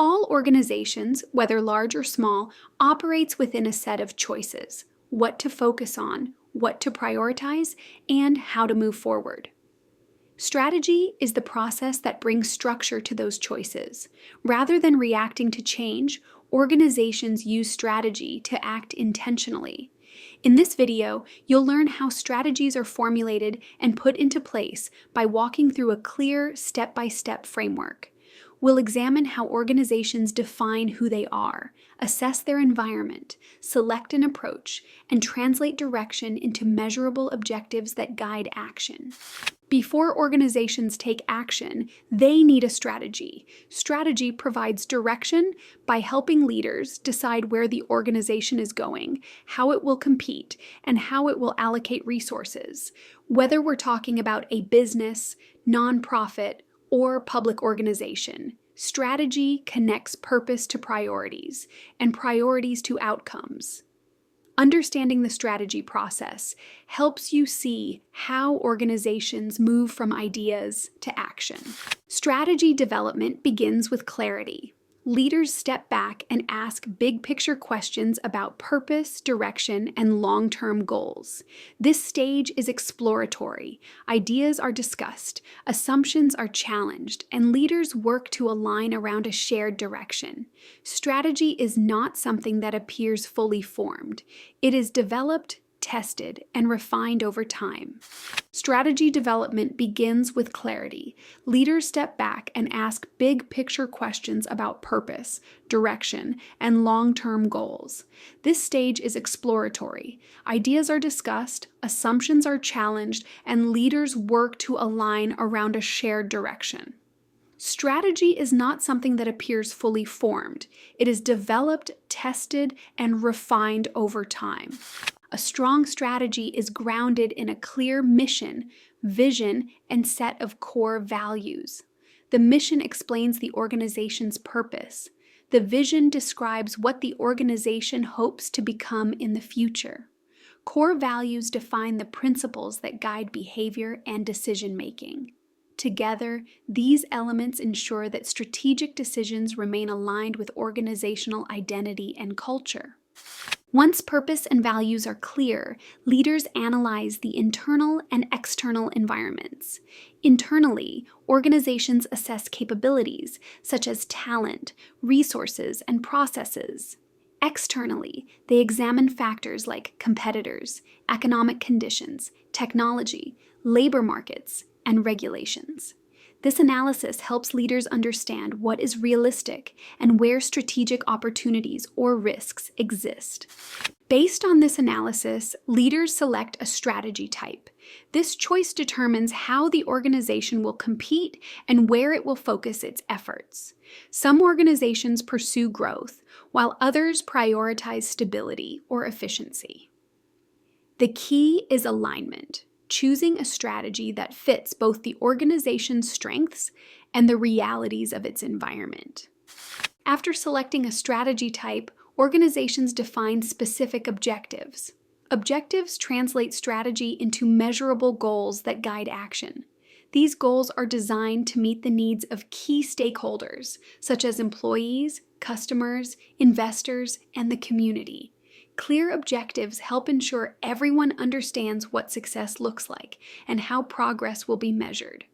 All organizations, whether large or small, operates within a set of choices: what to focus on, what to prioritize, and how to move forward. Strategy is the process that brings structure to those choices. Rather than reacting to change, organizations use strategy to act intentionally. In this video, you'll learn how strategies are formulated and put into place by walking through a clear step-by-step framework. We'll examine how organizations define who they are, assess their environment, select an approach, and translate direction into measurable objectives that guide action. Before organizations take action, they need a strategy. Strategy provides direction by helping leaders decide where the organization is going, how it will compete, and how it will allocate resources. Whether we're talking about a business, nonprofit, or public organization, strategy connects purpose to priorities and priorities to outcomes. Understanding the strategy process helps you see how organizations move from ideas to action. Strategy development begins with clarity. Leaders step back and ask big-picture questions about purpose, direction, and long-term goals. This stage is exploratory. Ideas are discussed, assumptions are challenged, and leaders work to align around a shared direction. Strategy is not something that appears fully formed. It is developed, tested, and refined over time. Strategy development begins with clarity. Leaders step back and ask big-picture questions about purpose, direction, and long-term goals. This stage is exploratory. Ideas are discussed, assumptions are challenged, and leaders work to align around a shared direction. Strategy is not something that appears fully formed. It is developed, tested, and refined over time. A strong strategy is grounded in a clear mission, vision, and set of core values. The mission explains the organization's purpose. The vision describes what the organization hopes to become in the future. Core values define the principles that guide behavior and decision-making. Together, these elements ensure that strategic decisions remain aligned with organizational identity and culture. Once purpose and values are clear, leaders analyze the internal and external environments. Internally, organizations assess capabilities, such as talent, resources, and processes. Externally, they examine factors like competitors, economic conditions, technology, labor markets, and regulations. This analysis helps leaders understand what is realistic and where strategic opportunities or risks exist. Based on this analysis, leaders select a strategy type. This choice determines how the organization will compete and where it will focus its efforts. Some organizations pursue growth, while others prioritize stability or efficiency. The key is alignment. Choosing a strategy that fits both the organization's strengths and the realities of its environment. After selecting a strategy type, organizations define specific objectives. Objectives translate strategy into measurable goals that guide action. These goals are designed to meet the needs of key stakeholders, such as employees, customers, investors, and the community. Clear objectives help ensure everyone understands what success looks like and how progress will be measured.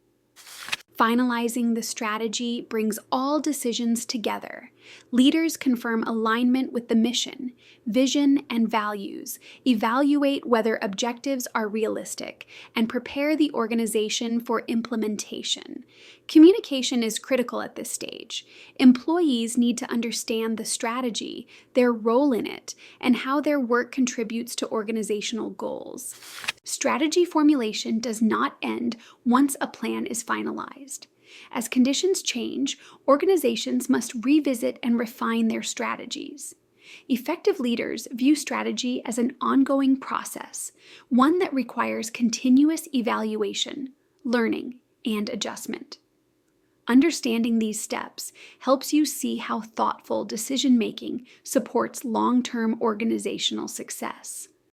Finalizing the strategy brings all decisions together. Leaders confirm alignment with the mission, vision, and values, evaluate whether objectives are realistic, and prepare the organization for implementation. Communication is critical at this stage. Employees need to understand the strategy, their role in it, and how their work contributes to organizational goals. Strategy formulation does not end once a plan is finalized. As conditions change, organizations must revisit and refine their strategies. Effective leaders view strategy as an ongoing process, one that requires continuous evaluation, learning, and adjustment. Understanding these steps helps you see how thoughtful decision-making supports long-term organizational success.